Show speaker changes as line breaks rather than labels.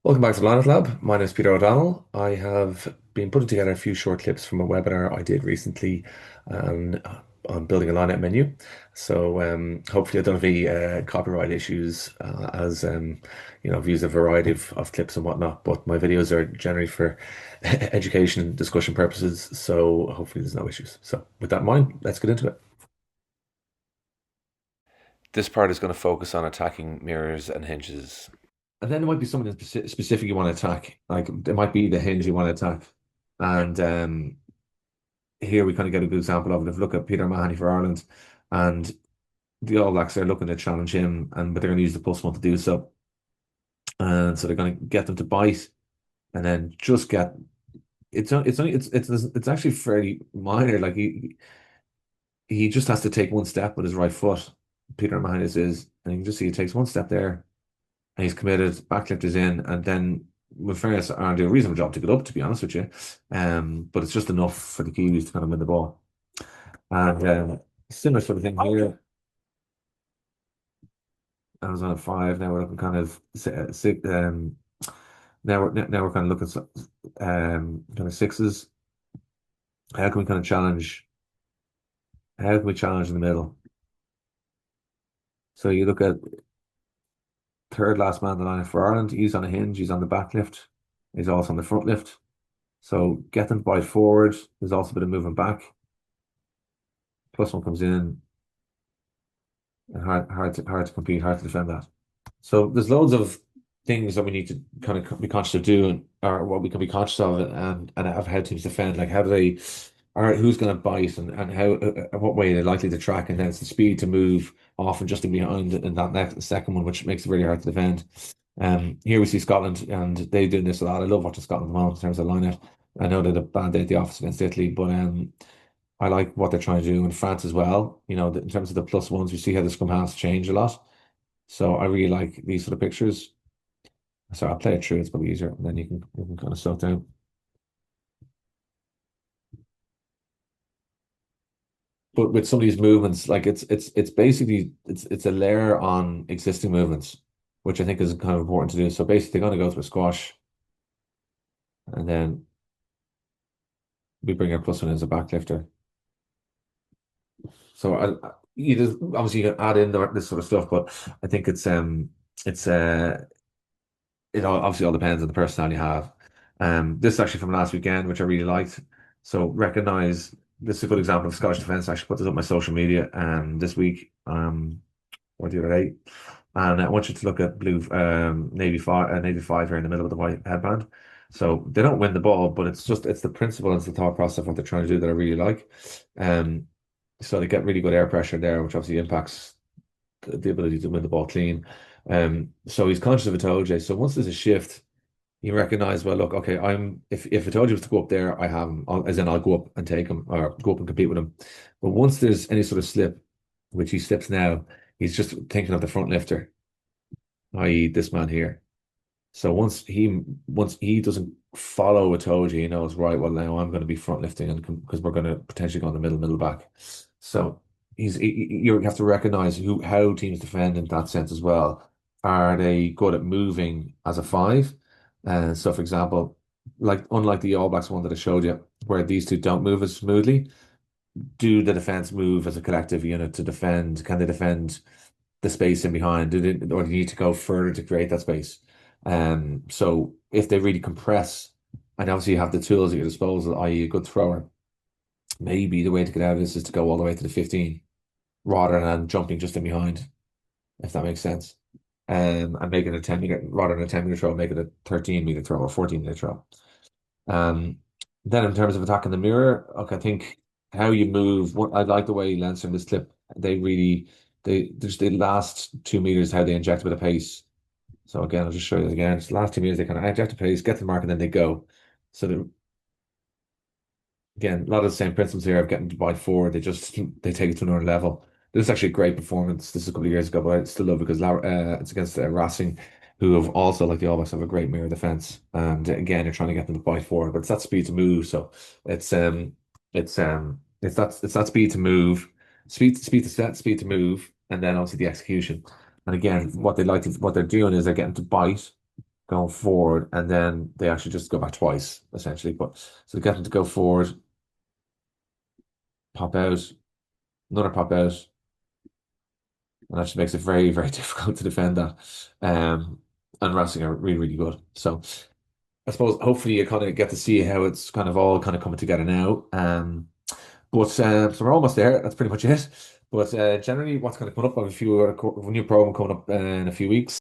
Welcome back to Lineout Lab. My name is Peter O'Donnell. I have been putting together a few short clips from a webinar I did recently um, on building a lineout menu. So hopefully I don't have any copyright issues I've used a variety of clips and whatnot, but my videos are generally for education and discussion purposes. So hopefully there's no issues. So with that in mind, let's get into it. This part is going to focus on attacking mirrors and hinges. And then there might be something specific you want to attack. Like there might be the hinge you want to attack. And here we kind of get a good example of it. If you look at Peter Mahoney for Ireland, and the All Blacks are looking to challenge him, but they're going to use the +1 to do so. And so they're going to get them to bite, and then just get it's actually fairly minor. Like he just has to take one step with his right foot. Peter Mahoney is, and you can just see he takes one step there and he's committed, backlift is in, and then with fairness, I do a reasonable job to get up, to be honest with you. But it's just enough for the Kiwis to kind of win the ball. And similar sort of thing here. I was on a 5, now we're looking kind of six, now we're kind of looking kind of 6s. How can we kind of challenge? How can we challenge in the middle? So you look at third last man in the line for Ireland. He's on a hinge. He's on the back lift. He's also on the front lift. So get them to bite forward. There's also a bit of movement back. +1 comes in. And hard to compete, hard to defend that. So there's loads of things that we need to kind of be conscious of doing, or what we can be conscious of, and of how teams defend. Like how do they, or who's going to bite, and how, what way they're likely to track, and then it's the speed to move off and just in behind in that next second one, which makes it really hard to defend. Here we see Scotland, and they're doing this a lot. I love watching Scotland at the moment in terms of lineout. I know they're a bad day at the office against Italy, but I like what they're trying to do in France as well. You know, in terms of the +1s, we see how the scrum halves change a lot. So I really like these sort of pictures. So I'll play it through. It's probably easier, and then you can kind of slow it down. But with some of these movements, like it's basically it's a layer on existing movements, which I think is kind of important to do. So basically, they're going to go through a squash, and then we bring our +1 as a backlifter. So you just obviously you can add in this sort of stuff, but I think it's it obviously all depends on the personality you have. This is actually from last weekend, which I really liked. So recognize this is a good example of Scottish defence. I actually put this up on my social media this week, or the other day. And I want you to look at blue Navy 5 here in the middle of the white headband. So they don't win the ball, but it's the principle and it's the thought process of what they're trying to do that I really like. Um, so they get really good air pressure there, which obviously impacts the ability to win the ball clean. So he's conscious of Itoje. So once there's a shift, you recognize, well, look, okay, if Itoje was to go up there, I have him, as in I'll go up and take him or go up and compete with him. But once there's any sort of slip, which he slips now, he's just thinking of the front lifter, i.e., this man here. So once he doesn't follow Itoje, he knows, right, well, now I'm going to be front lifting, and because we're going to potentially go in the middle back. So you have to recognize how teams defend in that sense as well. Are they good at moving as a 5? So, for example, like unlike the All Blacks one that I showed you, where these two don't move as smoothly, do the defense move as a collective unit to defend? Can they defend the space in behind? Or do you need to go further to create that space? So if they really compress, and obviously you have the tools at your disposal, i.e., a good thrower, maybe the way to get out of this is to go all the way to the 15 rather than jumping just in behind, if that makes sense. And making a 10 meter rather than a 10 meter throw, make it a 13-meter throw or 14-meter throw. Um, then in terms of attacking the mirror, okay, I think how you move. What I like the way Leinster in this clip, they really they just the last 2 meters how they inject a bit of pace. So again, I'll just show you again. It's the last 2 meters they kind of inject the pace, get the mark, and then they go. So again, a lot of the same principles here of getting to bite forward. They take it to another level. This is actually a great performance. This is a couple of years ago, but I still love it because it's against Racing, who have also, like the All Blacks, have a great mirror defense. And again, you're trying to get them to bite forward, but it's that speed to move. So it's that speed to move, speed to set, speed to move, and then obviously the execution. And again, what they're doing is they're getting to bite. going forward, and then they actually just go back twice, essentially. But so get them to go forward, pop out, another pop out, and that just makes it very, very difficult to defend that. And wrestling are really, really good. So I suppose hopefully you kind of get to see how it's kind of all kind of coming together now. But so we're almost there. That's pretty much it. But generally, what's kind of coming up? I have a few other new program coming up in a few weeks.